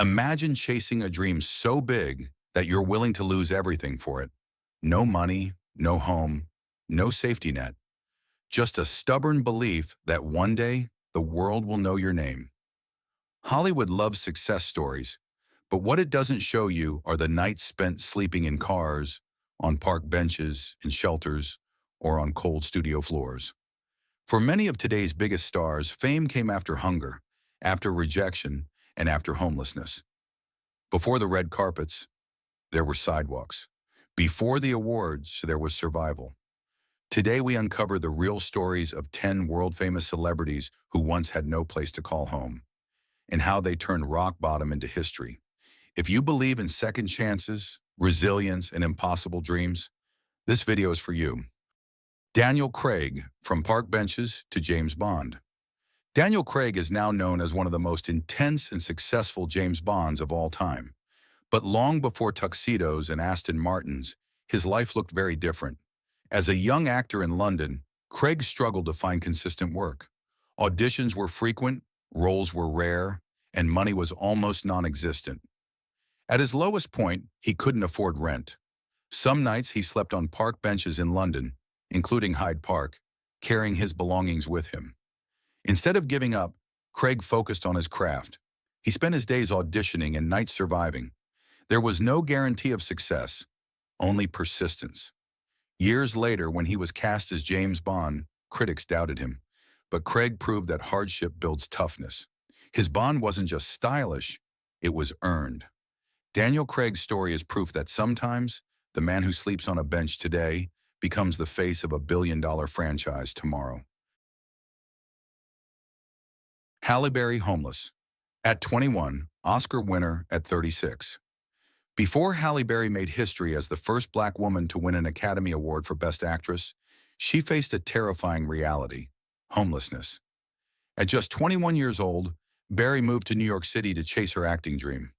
Imagine chasing a dream so big that you're willing to lose everything for it. No money, no home, no safety net. Just a stubborn belief that one day the world will know your name. Hollywood loves success stories, but what it doesn't show you are the nights spent sleeping in cars, on park benches, in shelters, or on cold studio floors. For many of today's biggest stars, fame came after hunger, after rejection, and after homelessness. Before the red carpets, there were sidewalks. Before the awards, there was survival. Today we uncover the real stories of 10 world-famous celebrities who once had no place to call home, and how they turned rock bottom into history. If you believe in second chances, resilience, and impossible dreams, this video is for you. Daniel Craig, from park benches to James Bond. Daniel Craig is now known as one of the most intense and successful James Bonds of all time. But long before tuxedos and Aston Martins, his life looked very different. As a young actor in London, Craig struggled to find consistent work. Auditions were frequent, roles were rare, and money was almost non-existent. At his lowest point, he couldn't afford rent. Some nights he slept on park benches in London, including Hyde Park, carrying his belongings with him. Instead of giving up, Craig focused on his craft. He spent his days auditioning and nights surviving. There was no guarantee of success, only persistence. Years later, when he was cast as James Bond, critics doubted him. But Craig proved that hardship builds toughness. His Bond wasn't just stylish, it was earned. Daniel Craig's story is proof that sometimes the man who sleeps on a bench today becomes the face of a billion-dollar franchise tomorrow. Halle Berry, homeless. At 21, Oscar winner at 36. Before Halle Berry made history as the first Black woman to win an Academy Award for Best Actress, she faced a terrifying reality: homelessness. At just 21 years old, Berry moved to New York City to chase her acting dream.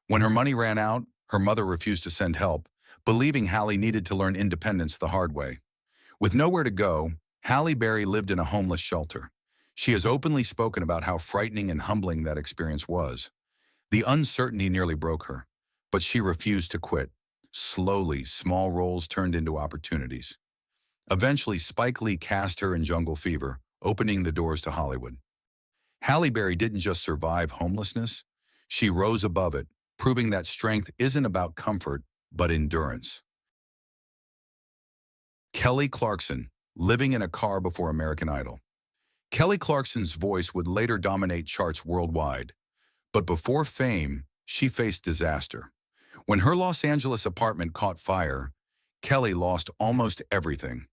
When her money ran out, her mother refused to send help, believing Halle needed to learn independence the hard way. With nowhere to go, Halle Berry lived in a homeless shelter. She has openly spoken about how frightening and humbling that experience was. The uncertainty nearly broke her, but she refused to quit. Slowly, small roles turned into opportunities. Eventually, Spike Lee cast her in Jungle Fever, opening the doors to Hollywood. Halle Berry didn't just survive homelessness, she rose above it, proving that strength isn't about comfort, but endurance. Kelly Clarkson, living in a car before American Idol. Kelly Clarkson's voice would later dominate charts worldwide. But before fame, she faced disaster. When her Los Angeles apartment caught fire, Kelly lost almost everything.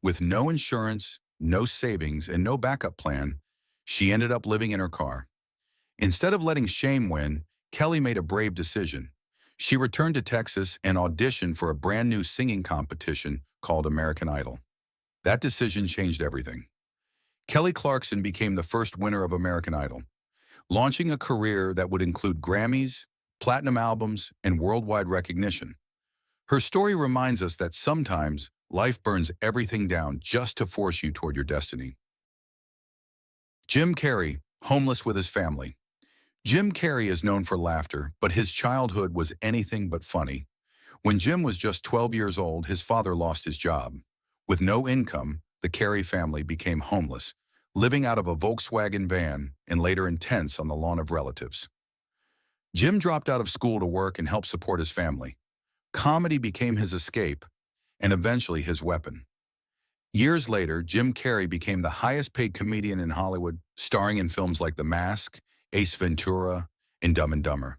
With no insurance, no savings, and no backup plan, she ended up living in her car. Instead of letting shame win, Kelly made a brave decision. She returned to Texas and auditioned for a brand new singing competition called American Idol. That decision changed everything. Kelly Clarkson became the first winner of American Idol, launching a career that would include Grammys, platinum albums, and worldwide recognition. Her story reminds us that sometimes life burns everything down just to force you toward your destiny. Jim Carrey, homeless with his family. Jim Carrey is known for laughter, but his childhood was anything but funny. When Jim was just 12 years old, his father lost his job. With no income, the Carrey family became homeless, living out of a Volkswagen van and later in tents on the lawn of relatives. Jim dropped out of school to work and help support his family. Comedy became his escape, and eventually his weapon. Years later, Jim Carrey became the highest-paid comedian in Hollywood, starring in films like The Mask, Ace Ventura, and Dumb and Dumber.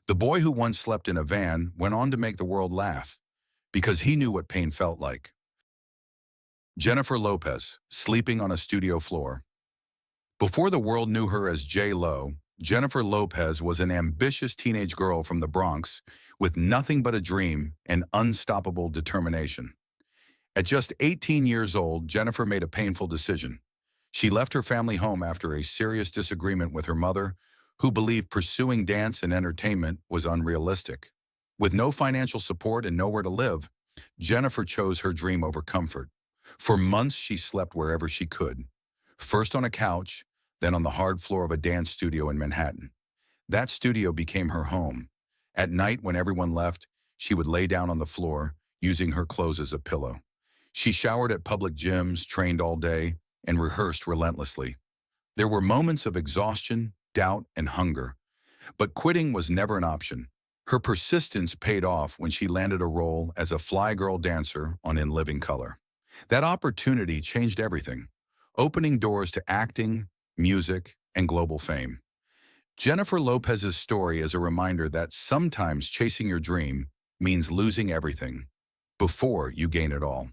The boy who once slept in a van went on to make the world laugh, because he knew what pain felt like. Jennifer Lopez, sleeping on a studio floor. Before the world knew her as J-Lo, Jennifer Lopez was an ambitious teenage girl from the Bronx with nothing but a dream and unstoppable determination. At just 18 years old, Jennifer made a painful decision. She left her family home after a serious disagreement with her mother, who believed pursuing dance and entertainment was unrealistic. With no financial support and nowhere to live, Jennifer chose her dream over comfort. For months, she slept wherever she could, first on a couch, then on the hard floor of a dance studio in Manhattan. That studio became her home. At night, when everyone left, she would lay down on the floor, using her clothes as a pillow. She showered at public gyms, trained all day, and rehearsed relentlessly. There were moments of exhaustion, doubt, and hunger, but quitting was never an option. Her persistence paid off when she landed a role as a fly girl dancer on In Living Color. That opportunity changed everything, opening doors to acting, music, and global fame. Jennifer Lopez's story is a reminder that sometimes chasing your dream means losing everything before you gain it all.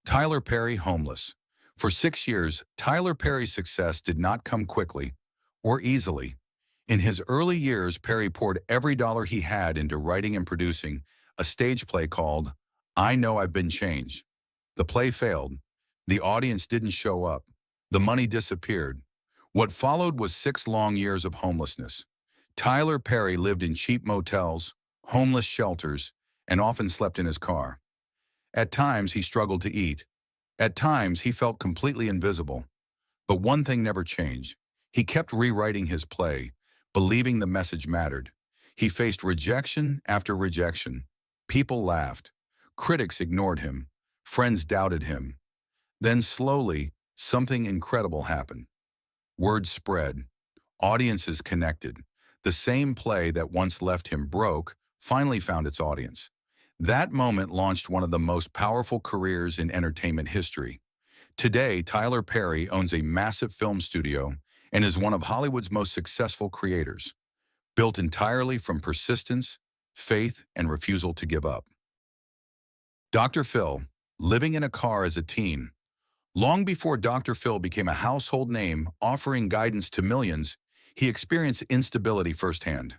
Tyler Perry, homeless. For 6 years, Tyler Perry's success did not come quickly or easily. In his early years, Perry poured every dollar he had into writing and producing a stage play called I Know I've Been Changed. The play failed. The audience didn't show up. The money disappeared. What followed was 6 long years of homelessness. Tyler Perry lived in cheap motels, homeless shelters, and often slept in his car. At times, he struggled to eat. At times, he felt completely invisible. But one thing never changed. He kept rewriting his play, believing the message mattered. He faced rejection after rejection. People laughed. Critics ignored him. Friends doubted him. Then slowly, something incredible happened. Word spread. Audiences connected. The same play that once left him broke finally found its audience. That moment launched one of the most powerful careers in entertainment history. Today, Tyler Perry owns a massive film studio and is one of Hollywood's most successful creators, built entirely from persistence, faith, and refusal to give up. Dr. Phil, living in a car as a teen. Long before Dr. Phil became a household name offering guidance to millions, he experienced instability firsthand.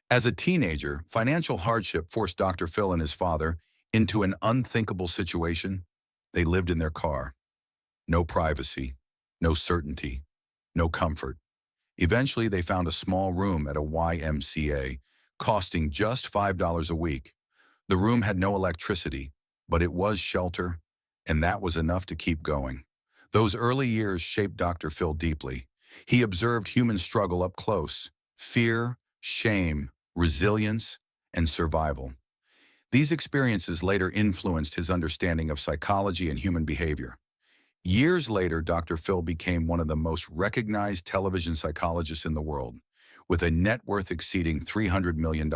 As a teenager, financial hardship forced Dr. Phil and his father into an unthinkable situation. They lived in their car. No privacy, no certainty, no comfort. Eventually, they found a small room at a YMCA, costing just $5 a week. The room had no electricity, but it was shelter, and that was enough to keep going. Those early years shaped Dr. Phil deeply. He observed human struggle up close: fear, shame, resilience, and survival. These experiences later influenced his understanding of psychology and human behavior. Years later, Dr. Phil became one of the most recognized television psychologists in the world, with a net worth exceeding $300 million.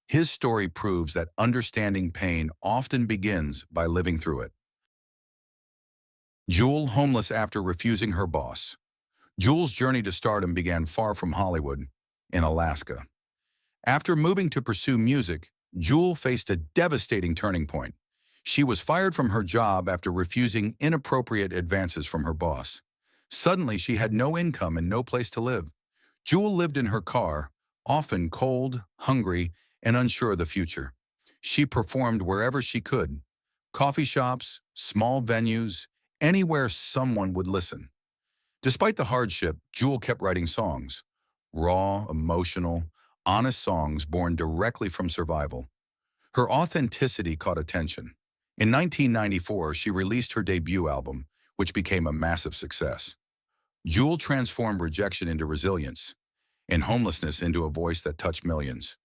His story proves that understanding pain often begins by living through it. Jewel, homeless after refusing her boss. Jewel's journey to stardom began far from Hollywood, in Alaska. After moving to pursue music, Jewel faced a devastating turning point. She was fired from her job after refusing inappropriate advances from her boss. Suddenly, she had no income and no place to live. Jewel lived in her car, often cold, hungry, and unsure of the future. She performed wherever she could: coffee shops, small venues, anywhere someone would listen. Despite the hardship, Jewel kept writing songs. Raw, emotional, honest songs born directly from survival. Her authenticity caught attention. In 1994, she released her debut album, which became a massive success. Jewel transformed rejection into resilience, and homelessness into a voice that touched millions.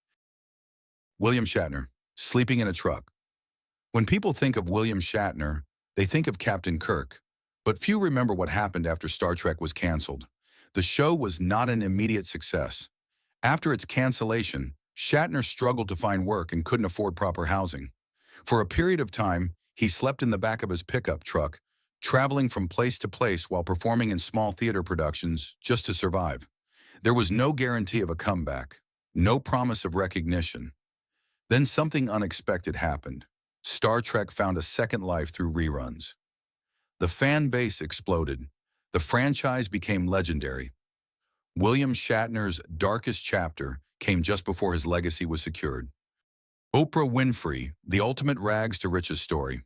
William Shatner, sleeping in a truck. When people think of William Shatner, they think of Captain Kirk, but few remember what happened after Star Trek was canceled. The show was not an immediate success. After its cancellation, Shatner struggled to find work and couldn't afford proper housing. For a period of time, he slept in the back of his pickup truck, traveling from place to place while performing in small theater productions just to survive. There was no guarantee of a comeback, no promise of recognition. Then something unexpected happened. Star Trek found a second life through reruns. The fan base exploded. The franchise became legendary. William Shatner's darkest chapter came just before his legacy was secured. Oprah Winfrey, the ultimate rags to riches story.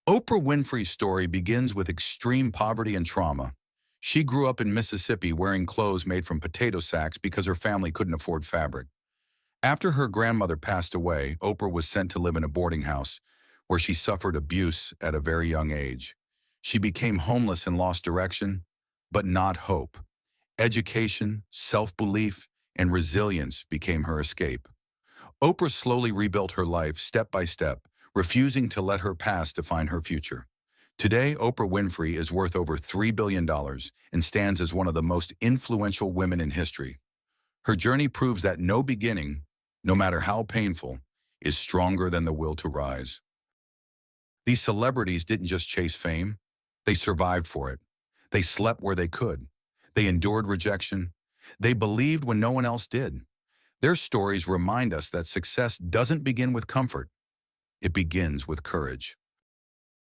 Oprah Winfrey's story begins with extreme poverty and trauma. She grew up in Mississippi wearing clothes made from potato sacks because her family couldn't afford fabric. After her grandmother passed away, Oprah was sent to live in a boarding house where she suffered abuse at a very young age. She became homeless and lost direction, but not hope. Education, self-belief, and resilience became her escape. Oprah slowly rebuilt her life step by step, refusing to let her past define her future. Today, Oprah Winfrey is worth over $3 billion and stands as one of the most influential women in history. Her journey proves that no beginning, no matter how painful, is stronger than the will to rise. These celebrities didn't just chase fame, they survived for it. They slept where they could. They endured rejection. They believed when no one else did. Their stories remind us that success doesn't begin with comfort. It begins with courage.